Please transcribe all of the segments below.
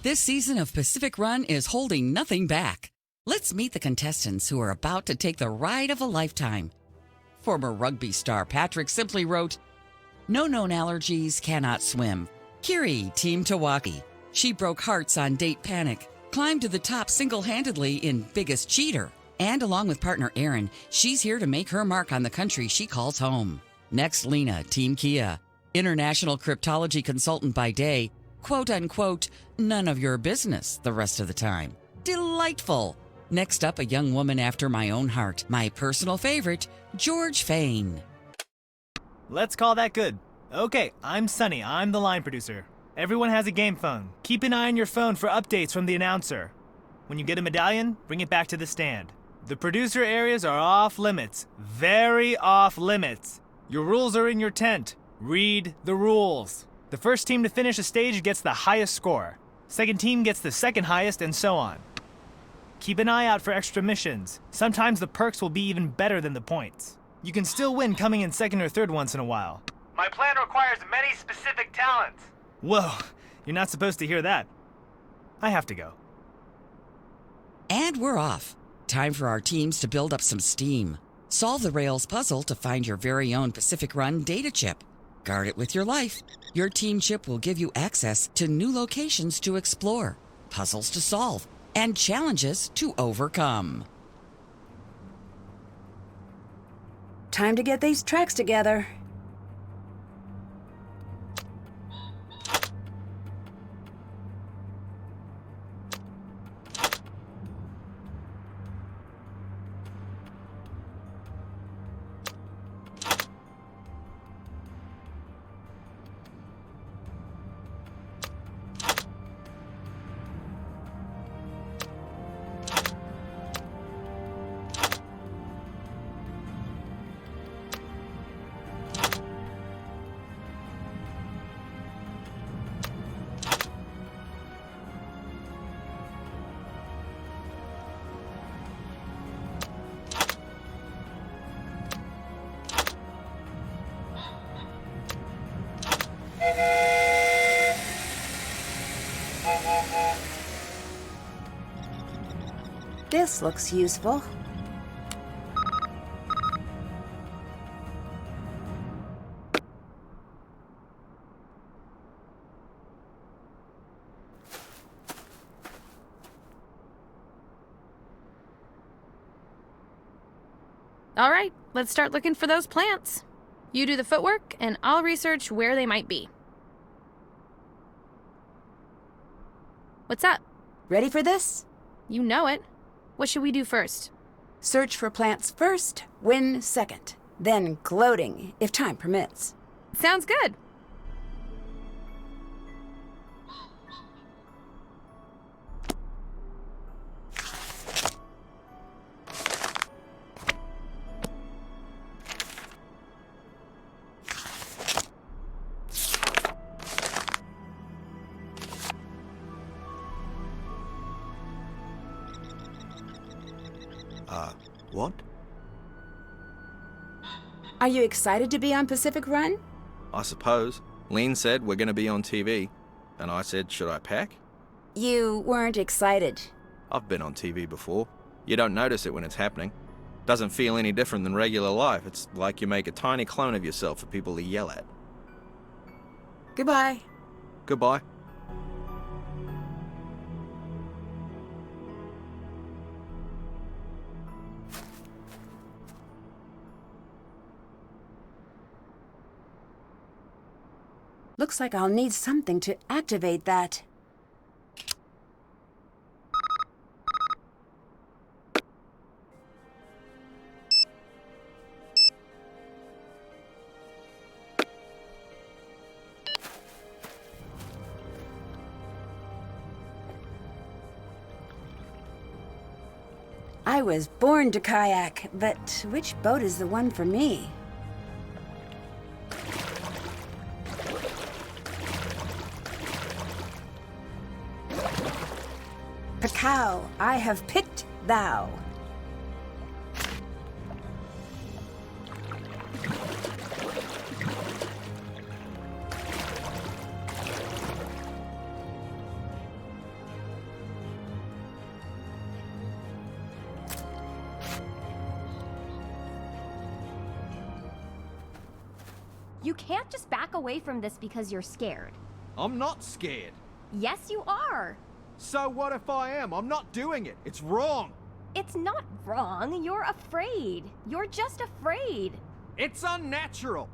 This season of Pacific Run is holding nothing back. Let's meet the contestants who are about to take the ride of a lifetime. Former rugby star Patrick simply wrote, "No known allergies, cannot swim." Kiri, Team Tawaki. She broke hearts on Date Panic, climbed to the top single-handedly in Biggest Cheater. And along with partner Aaron, she's here to make her mark on the country she calls home. Next, Lena, Team Kia. International cryptology consultant by day, quote-unquote, none of your business the rest of the time. Delightful. Next up, a young woman after my own heart, my personal favorite, George Fain. Let's call that good. Okay, I'm Sunny. I'm the line producer. Everyone has a game phone. Keep an eye on your phone for updates from the announcer. When you get a medallion, bring it back to the stand. The producer areas are off limits. Very off limits. Your rules are in your tent. Read the rules. The first team to finish a stage gets the highest score. Second team gets the second highest, and so on. Keep an eye out for extra missions. Sometimes the perks will be even better than the points. You can still win coming in second or third once in a while. My plan requires many specific talents. Whoa, you're not supposed to hear that. I have to go. And we're off. Time for our teams to build up some steam. Solve the Rails puzzle to find your very own Pacific Run data chip. Guard it with your life. Your team chip will give you access to new locations to explore, puzzles to solve, and challenges to overcome. Time to get these tracks together. This looks useful. All right, let's start looking for those plants. You do the footwork, and I'll research where they might be. What's up? Ready for this? You know it. What should we do first? Search for plants first, win second. Then gloating, if time permits. Sounds good. What? Are you excited to be on Pacific Run? I suppose. Lean said we're going to be on TV. And I said, should I pack? You weren't excited. I've been on TV before. You don't notice it when it's happening. Doesn't feel any different than regular life. It's like you make a tiny clone of yourself for people to yell at. Goodbye. Goodbye. Looks like I'll need something to activate that. I was born to kayak, but which boat is the one for me? Picao, I have picked thou. You can't just back away from this because you're scared. I'm not scared. Yes, you are. So what if I am? I'm not doing it. It's wrong. It's not wrong. You're afraid. You're just afraid. It's unnatural.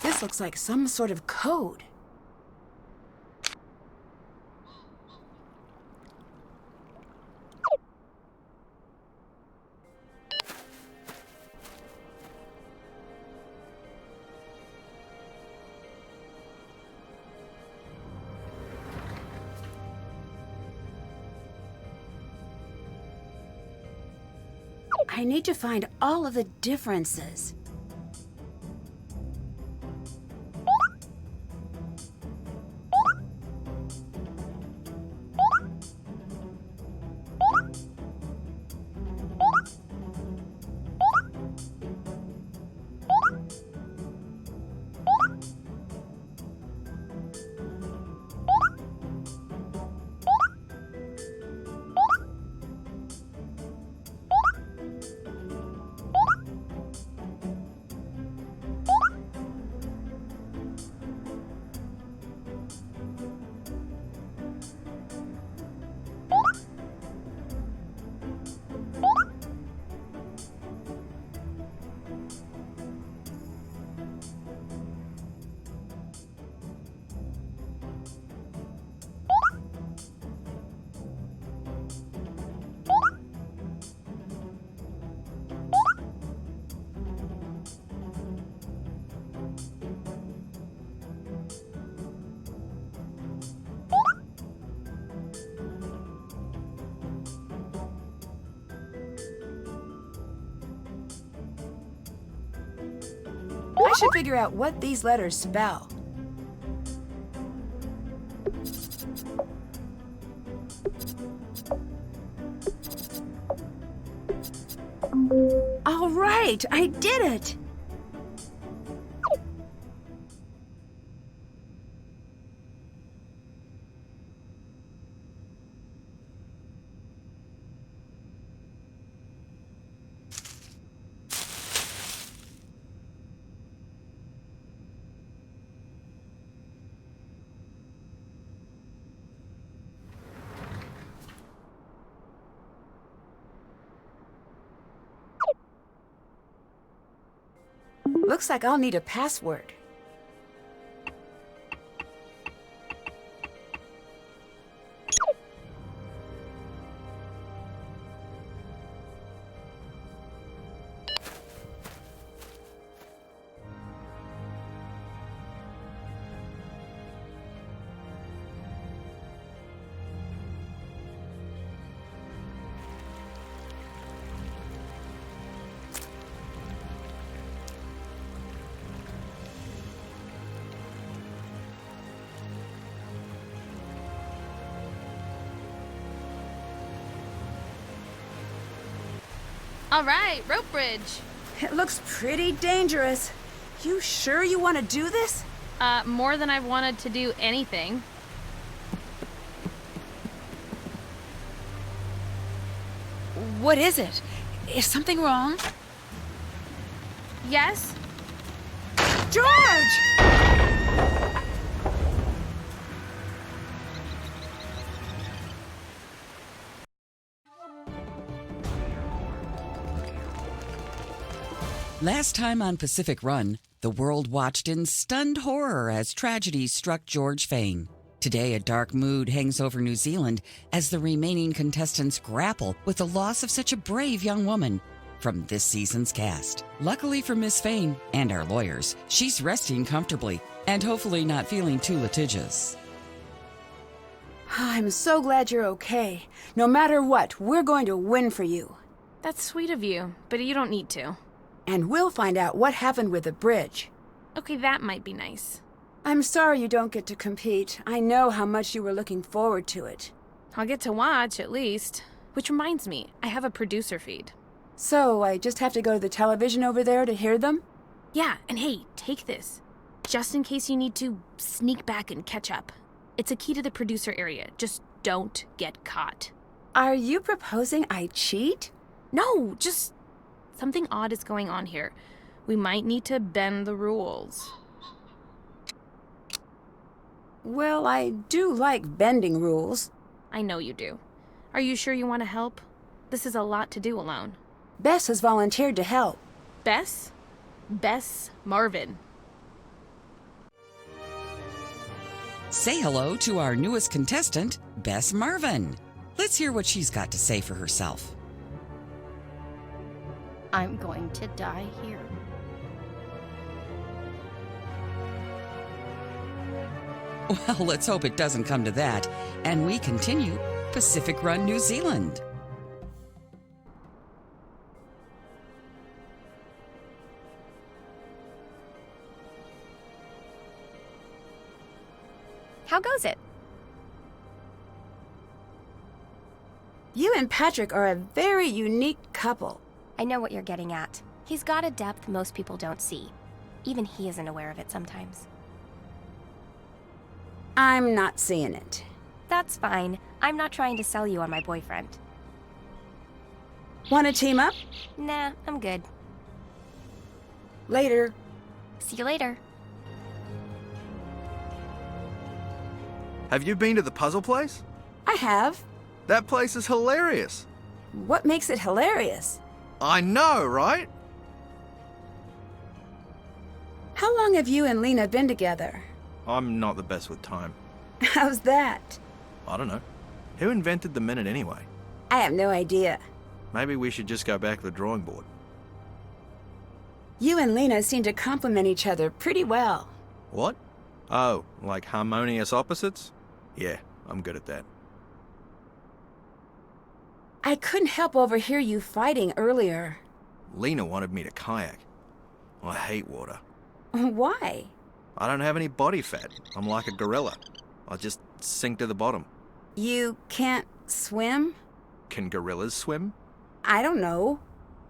This looks like some sort of code. I need to find all of the differences. I should figure out what these letters spell. All right, I did it! Looks like I'll need a password. All right, rope bridge. It looks pretty dangerous. You sure you want to do this? More than I've wanted to do anything. What is it? Is something wrong? Yes? George! Last time on Pacific Run, the world watched in stunned horror as tragedy struck George Fane. Today, a dark mood hangs over New Zealand as the remaining contestants grapple with the loss of such a brave young woman. From this season's cast. Luckily for Miss Fane and our lawyers, she's resting comfortably and hopefully not feeling too litigious. I'm so glad you're okay. No matter what, we're going to win for you. That's sweet of you, but you don't need to. And we'll find out what happened with the bridge. Okay, that might be nice. I'm sorry you don't get to compete. I know how much you were looking forward to it. I'll get to watch, at least. Which reminds me, I have a producer feed. So, I just have to go to the television over there to hear them? Yeah, and hey, take this. Just in case you need to sneak back and catch up. It's a key to the producer area. Just don't get caught. Are you proposing I cheat? No, just Something odd is going on here. We might need to bend the rules. Well, I do like bending rules. I know you do. Are you sure you want to help? This is a lot to do alone. Bess has volunteered to help. Bess? Bess Marvin. Say hello to our newest contestant, Bess Marvin. Let's hear what she's got to say for herself. I'm going to die here. Well, let's hope it doesn't come to that. And we continue Pacific Run, New Zealand. How goes it? You and Patrick are a very unique couple. I know what you're getting at. He's got a depth most people don't see. Even he isn't aware of it sometimes. I'm not seeing it. That's fine. I'm not trying to sell you on my boyfriend. Want to team up? Nah, I'm good. Later. See you later. Have you been to the puzzle place? I have. That place is hilarious. What makes it hilarious? I know, right? How long have you and Lena been together? I'm not the best with time. How's that? I don't know. Who invented the minute anyway? I have no idea. Maybe we should just go back to the drawing board. You and Lena seem to complement each other pretty well. What? Oh, like harmonious opposites? Yeah, I'm good at that. I couldn't help overhear you fighting earlier. Lena wanted me to kayak. I hate water. Why? I don't have any body fat. I'm like a gorilla. I just sink to the bottom. You can't swim? Can gorillas swim? I don't know.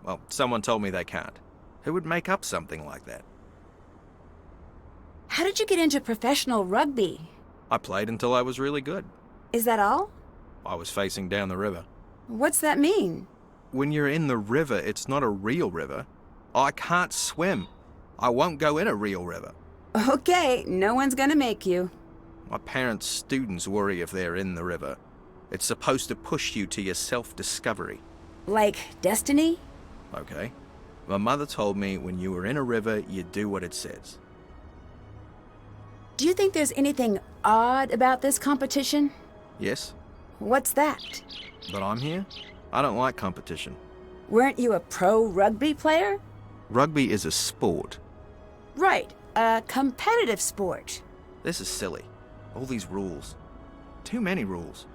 Well, someone told me they can't. Who would make up something like that? How did you get into professional rugby? I played until I was really good. Is that all? I was facing down the river. What's that mean? When you're in the river, it's not a real river. I can't swim. I won't go in a real river. Okay, no one's gonna make you. My parents' students worry if they're in the river. It's supposed to push you to your self-discovery. Like destiny? Okay. My mother told me when you were in a river, you do what it says. Do you think there's anything odd about this competition? Yes, What's that? but I'm here. I don't like competition. Weren't you a pro rugby player? Rugby is a sport. Right, a competitive sport. This is silly. All these rules. Too many rules.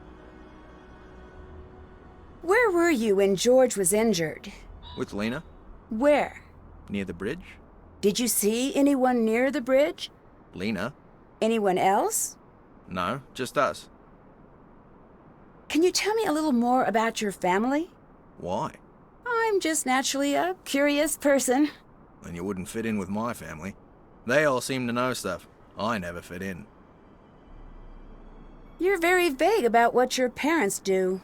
Where were you when George was injured? With Lena, Where? near the bridge. Did you see anyone near the bridge? Lena? Anyone else? No, just us. Can you tell me a little more about your family? Why? I'm just naturally a curious person. Then you wouldn't fit in with my family. They all seem to know stuff. I never fit in. You're very vague about what your parents do.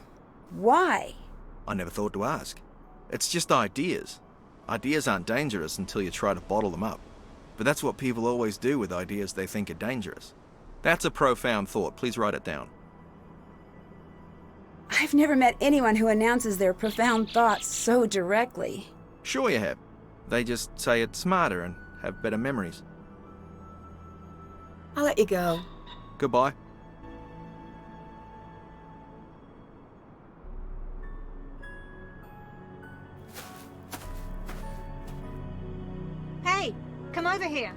Why? I never thought to ask. It's just ideas. Ideas aren't dangerous until you try to bottle them up. But that's what people always do with ideas they think are dangerous. That's a profound thought. Please write it down. I've never met anyone who announces their profound thoughts so directly. Sure you have. They just say it smarter and have better memories. I'll let you go. Goodbye. Hey, come over here.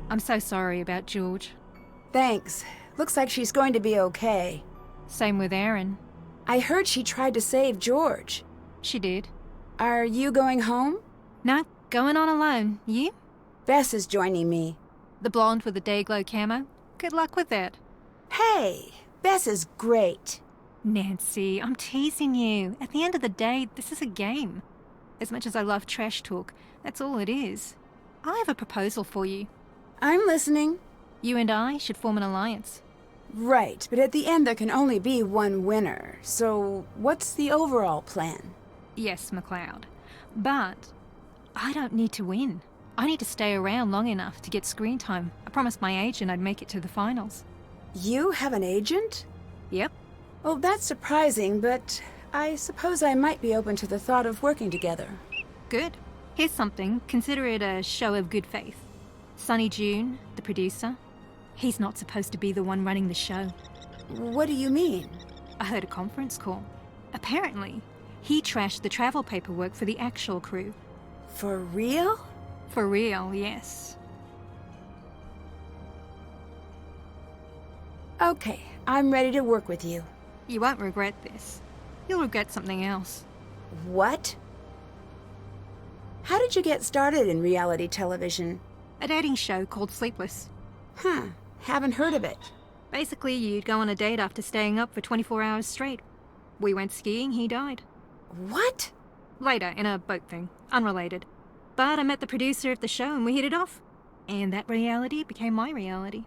I'm so sorry about George. Thanks. Looks like she's going to be okay. Same with Erin. I heard she tried to save George. She did. Are you going home? No, going on alone. You? Bess is joining me. The blonde with the day-glow camo? Good luck with that. Hey, Bess is great. Nancy, I'm teasing you. At the end of the day, this is a game. As much as I love trash talk, that's all it is. I have a proposal for you. I'm listening. You and I should form an alliance. Right, but at the end there can only be one winner. So what's the overall plan? Yes, McLeod. But I don't need to win. I need to stay around long enough to get screen time. I promised my agent I'd make it to the finals. You have an agent? Yep. Oh, that's surprising, but I suppose I might be open to the thought of working together. Good. Here's something. Consider it a show of good faith. Sonny June, the producer, he's not supposed to be the one running the show. What do you mean? I heard a conference call. Apparently, he trashed the travel paperwork for the actual crew. For real? For real, yes. Okay, I'm ready to work with you. You won't regret this. You'll regret something else. What? How did you get started in reality television? A dating show called Sleepless. Haven't heard of it. Basically, you'd go on a date after staying up for 24 hours straight. We went skiing, he died. What? Later, in a boat thing. Unrelated. But I met the producer of the show and we hit it off. And that reality became my reality.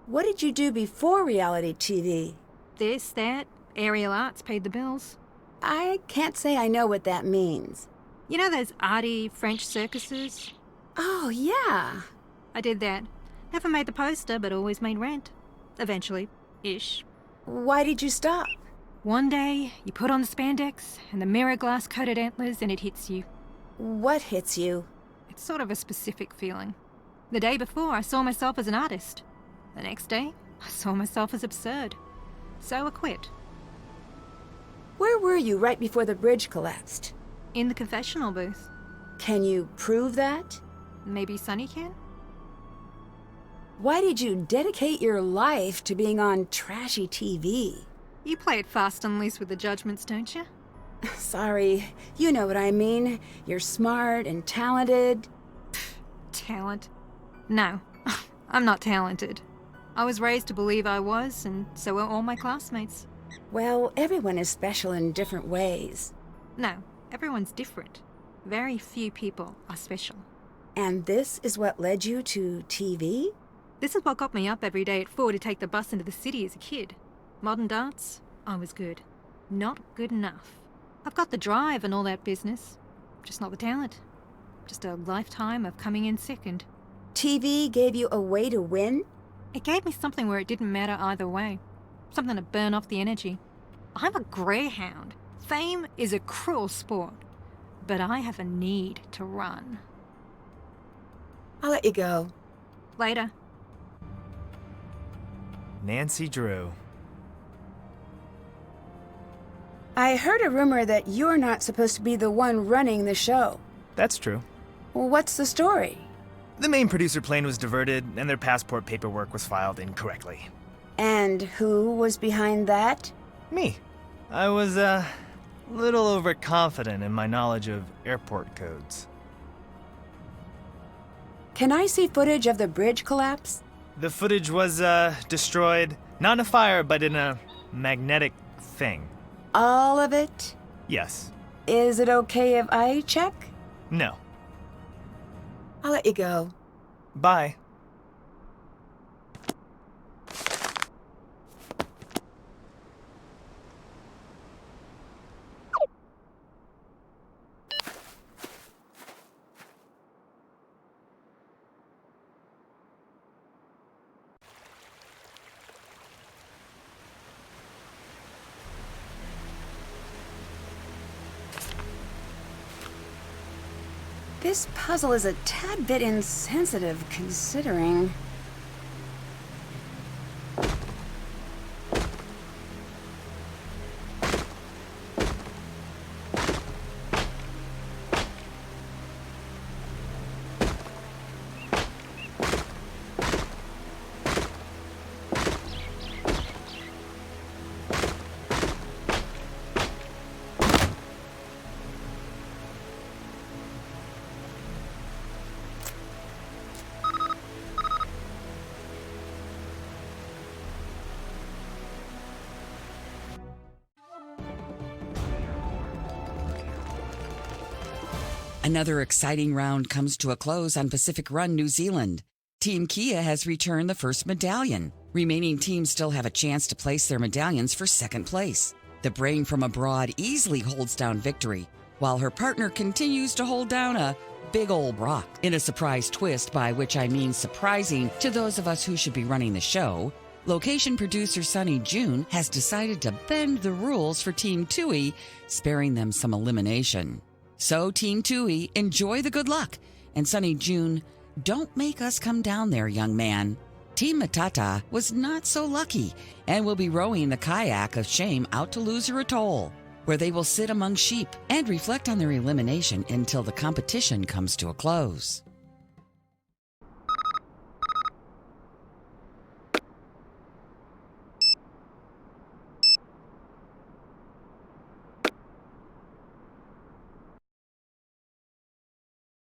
What did you do before reality TV? This, that, aerial arts paid the bills. I can't say I know what that means. You know those arty French circuses? Oh, yeah. I did that. Never made the poster, but always made rent. Eventually. Ish. Why did you stop? One day, you put on the spandex and the mirror glass-coated antlers and it hits you. What hits you? It's sort of a specific feeling. The day before, I saw myself as an artist. The next day, I saw myself as absurd. So I quit. Where were you right before the bridge collapsed? In the confessional booth. Can you prove that? Maybe Sonny can? Why did you dedicate your life to being on trashy TV? You play it fast and loose with the judgments, don't you? Sorry, you know what I mean. You're smart and talented. Talent? No, I'm not talented. I was raised to believe I was, and so were all my classmates. Well, everyone is special in different ways. No, everyone's different. Very few people are special. And this is what led you to TV? This is what got me up every day at 4 to take the bus into the city as a kid. Modern dance, I was good. Not good enough. I've got the drive and all that business. Just not the talent. Just a lifetime of coming in second. TV gave you a way to win? It gave me something where it didn't matter either way. Something to burn off the energy. I'm a greyhound. Fame is a cruel sport. But I have a need to run. I'll let you go. Later. Nancy Drew. I heard a rumor that you're not supposed to be the one running the show. That's true. Well, what's the story? The main producer plane was diverted, and their passport paperwork was filed incorrectly. And who was behind that? Me. I was, little overconfident in my knowledge of airport codes. Can I see footage of the bridge collapse? The footage was, destroyed, not in a fire, but in a magnetic thing. All of it? Yes. Is it okay if I check? No. I'll let you go. Bye. This puzzle is a tad bit insensitive, considering... Another exciting round comes to a close on Pacific Run, New Zealand. Team Kia has returned the first medallion. Remaining teams still have a chance to place their medallions for second place. The brain from abroad easily holds down victory, while her partner continues to hold down a big old rock. In a surprise twist, by which I mean surprising to those of us who should be running the show, location producer Sunny June has decided to bend the rules for Team Tui, sparing them some elimination. So, Team Tui, enjoy the good luck. And Sunny June, don't make us come down there, young man. Team Matata was not so lucky and will be rowing the kayak of shame out to Loser Atoll, where they will sit among sheep and reflect on their elimination until the competition comes to a close.